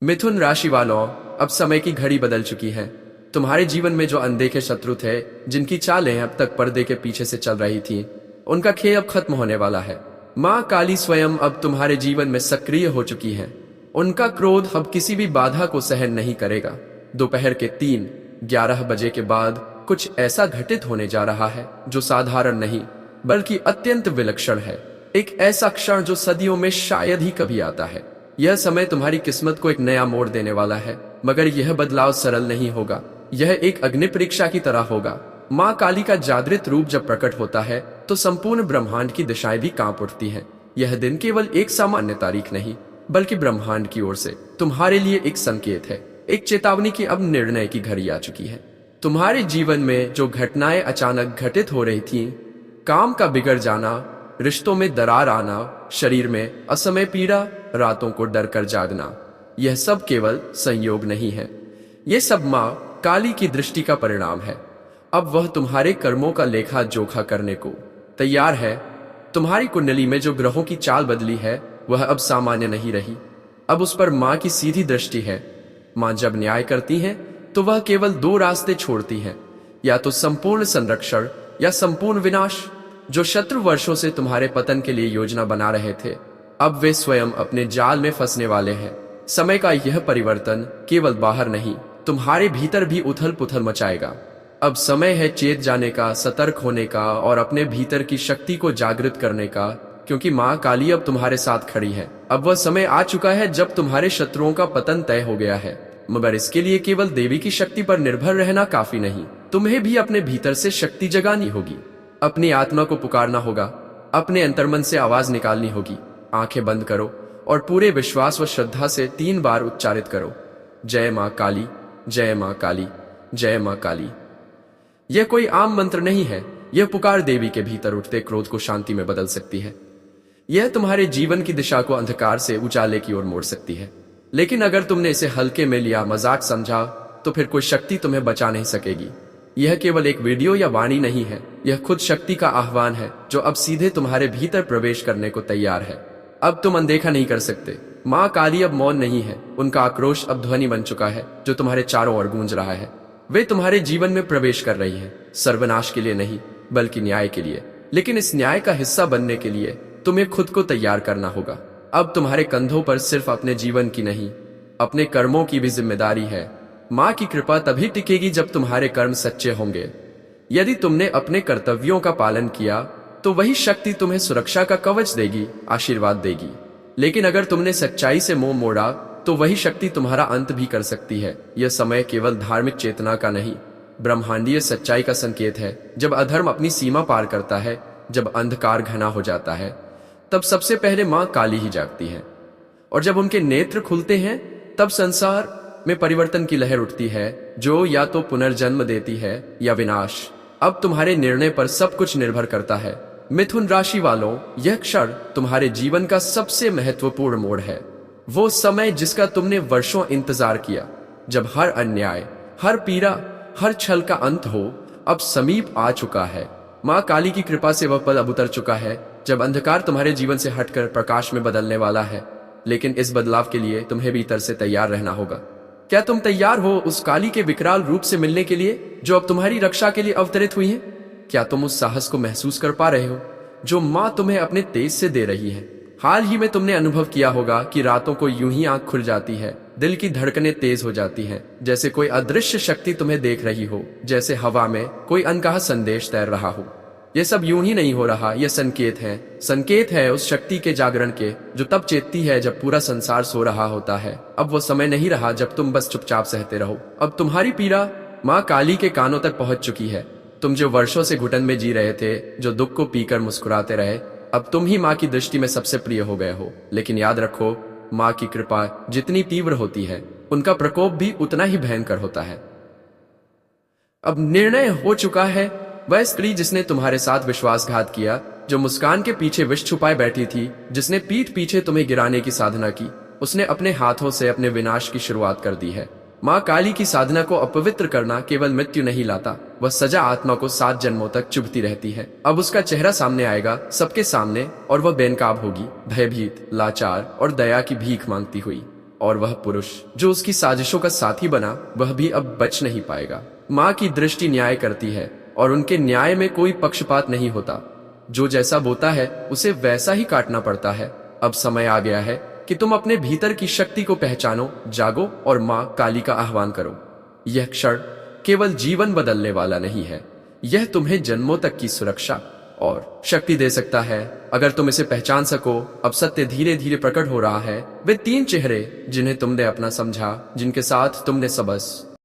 मिथुन राशि वालों, अब समय की घड़ी बदल चुकी है। तुम्हारे जीवन में जो अनदेखे शत्रु थे, जिनकी चालें अब तक पर्दे के पीछे से चल रही थी, उनका खेल अब खत्म होने वाला है। माँ काली स्वयं अब तुम्हारे जीवन में सक्रिय हो चुकी है। उनका क्रोध अब किसी भी बाधा को सहन नहीं करेगा। दोपहर के 3:11 बजे के बाद कुछ ऐसा घटित होने जा रहा है जो साधारण नहीं बल्कि अत्यंत विलक्षण है। एक ऐसा क्षण जो सदियों में शायद ही कभी आता है। यह समय तुम्हारी किस्मत को एक नया मोड़ देने वाला है, मगर यह बदलाव सरल नहीं होगा। यह एक अग्नि परीक्षा की तरह होगा। माँ काली का जागृत रूप जब प्रकट होता है तो संपूर्ण ब्रह्मांड की दिशाएं भी कांप उठती हैं। यह दिन केवल एक सामान्य तारीख नहीं, बल्कि ब्रह्मांड की ओर से तुम्हारे लिए एक संकेत है, एक चेतावनी की अब निर्णय की घड़ी आ चुकी है। तुम्हारे जीवन में जो घटनाएं अचानक घटित हो रही थीं, काम का बिगड़ जाना, रिश्तों में दरार आना, शरीर में असमय पीड़ा, रातों को डर कर जागना, यह सब केवल संयोग नहीं है। यह सब माँ काली की दृष्टि का परिणाम है। अब वह तुम्हारे कर्मों का लेखा जोखा करने को तैयार है। तुम्हारी कुंडली में जो ग्रहों की चाल बदली है, वह अब सामान्य नहीं रही। अब उस पर माँ की सीधी दृष्टि है। माँ जब न्याय करती हैं, तो वह केवल दो रास्ते छोड़ती हैं, या तो संपूर्ण संरक्षण या संपूर्ण विनाश। जो शत्रु वर्षों से तुम्हारे पतन के लिए योजना बना रहे थे, अब वे स्वयं अपने जाल में फंसने वाले हैं। समय का यह परिवर्तन केवल बाहर नहीं, तुम्हारे भीतर भी उथल पुथल मचाएगा। अब समय है चेत जाने का, सतर्क होने का और अपने भीतर की शक्ति को जागृत करने का, क्योंकि माँ काली अब तुम्हारे साथ खड़ी है। अब वह समय आ चुका है जब तुम्हारे शत्रुओं का पतन तय हो गया है, मगर इसके लिए केवल देवी की शक्ति पर निर्भर रहना काफी नहीं। तुम्हें भी अपने भीतर से शक्ति जगानी होगी। अपनी आत्मा को पुकारना होगा, अपने अंतर्मन से आवाज निकालनी होगी। आंखें बंद करो और पूरे विश्वास व श्रद्धा से 3 बार उच्चारित करो, जय माँ काली, जय माँ काली, जय माँ काली। यह कोई आम मंत्र नहीं है। यह पुकार देवी के भीतर उठते क्रोध को शांति में बदल सकती है। यह तुम्हारे जीवन की दिशा को अंधकार से उजाले की ओर मोड़ सकती है। लेकिन अगर तुमने इसे हल्के में लिया, मजाक समझा, तो फिर कोई शक्ति तुम्हें बचा नहीं सकेगी। यह केवल एक वीडियो या वाणी नहीं है, यह खुद शक्ति का आह्वान है, जो अब सीधे तुम्हारे भीतर प्रवेश करने को तैयार है। अब तुम अनदेखा नहीं कर सकते। माँ काली अब मौन नहीं है। उनका आक्रोश अब ध्वनि बन चुका है, जो तुम्हारे चारों ओर गूंज रहा है। वे तुम्हारे जीवन में प्रवेश कर रही है, सर्वनाश के लिए नहीं, बल्कि न्याय के लिए। लेकिन इस न्याय का हिस्सा बनने के लिए तुम्हें खुद को तैयार करना होगा। अब तुम्हारे कंधों पर सिर्फ अपने जीवन की नहीं, अपने कर्मों की भी जिम्मेदारी है। माँ की कृपा तभी टिकेगी जब तुम्हारे कर्म सच्चे होंगे। यदि तुमने अपने कर्तव्यों का पालन किया, तो वही शक्ति तुम्हें सुरक्षा का कवच देगी, आशीर्वाद देगी। लेकिन अगर तुमने सच्चाई से मुंह मोड़ा, तो वही शक्ति तुम्हारा अंत भी कर सकती है। यह समय केवल धार्मिक चेतना का नहीं, ब्रह्मांडीय सच्चाई का संकेत है। जब अधर्म अपनी सीमा पार करता है, जब अंधकार घना हो जाता है, तब सबसे पहले माँ काली ही जागती है। और जब उनके नेत्र खुलते हैं, तब संसार में परिवर्तन की लहर उठती है, जो या तो पुनर्जन्म देती है या विनाश। अब तुम्हारे निर्णय पर सब कुछ निर्भर करता है। मिथुन राशि वालों, यह क्षण तुम्हारे जीवन का सबसे महत्वपूर्ण मोड़ है। वो समय जिसका तुमने वर्षों इंतजार किया, जब हर अन्याय, हर पीड़ा, हर छल का अंत हो, अब समीप आ चुका है। माँ काली की कृपा से वह पल अब उतर चुका है, जब अंधकार तुम्हारे जीवन से हटकर प्रकाश में बदलने वाला है। लेकिन इस बदलाव के लिए तुम्हें भीतर से तैयार रहना होगा। क्या तुम तैयार हो उस काली के विकराल रूप से मिलने के लिए, जो अब तुम्हारी रक्षा के लिए अवतरित हुई है? क्या तुम उस साहस को महसूस कर पा रहे हो, जो माँ तुम्हें अपने तेज से दे रही है? हाल ही में तुमने अनुभव किया होगा कि रातों को यूं ही आंख खुल जाती है, दिल की धड़कनें तेज हो जाती हैं, जैसे कोई अदृश्य शक्ति तुम्हें देख रही हो, जैसे हवा में कोई अनकहा संदेश तैर रहा हो। यह सब यूं ही नहीं हो रहा, यह संकेत है उस शक्ति के जागरण के, जो तब चेतती है जब पूरा संसार सो रहा होता है। अब वो समय नहीं रहा जब तुम बस चुपचाप सहते रहो। अब तुम्हारी पीड़ा माँ काली के कानों तक पहुंच चुकी है। तुम जो वर्षों से घुटन में जी रहे थे, जो दुख को पीकर मुस्कुराते रहे, अब तुम ही माँ की दृष्टि में सबसे प्रिय हो गए हो। लेकिन याद रखो, माँ की कृपा जितनी तीव्र होती है, उनका प्रकोप भी उतना ही भयंकर होता है। अब निर्णय हो चुका है। वह स्त्री जिसने तुम्हारे साथ विश्वासघात किया, जो मुस्कान के पीछे विष छुपाए बैठी थी, जिसने पीठ पीछे तुम्हें गिराने की साधना की, उसने अपने हाथों से अपने विनाश की शुरुआत कर दी है। माँ काली की साधना को अपवित्र करना केवल मृत्यु नहीं लाता, वह सजा आत्मा को 7 जन्मों तक चुभती रहती है। अब उसका चेहरा सामने आएगा, सबके सामने, और वह बेनकाब होगी, भयभीत, लाचार और दया की भीख मांगती हुई। और वह पुरुष जो उसकी साजिशों का साथी बना वह भी अब बच नहीं पाएगा। माँ की दृष्टि न्याय करती है और उनके न्याय में कोई पक्षपात नहीं होता। जो जैसा बोता है उसे वैसा ही काटना पड़ता है। अब समय आ गया है कि तुम अपने भीतर की शक्ति को पहचानो, जागो और माँ काली का आह्वान करो। यह क्षण केवल जीवन बदलने वाला नहीं है, यह तुम्हें जन्मों तक की सुरक्षा और शक्ति दे सकता है। अगर तुम इसे पहचान सको, अब सत्य धीरे धीरे प्रकट हो रहा है। वे 3 चेहरे जिन्हें तुमने अपना समझा, जिनके साथ तुमने सबस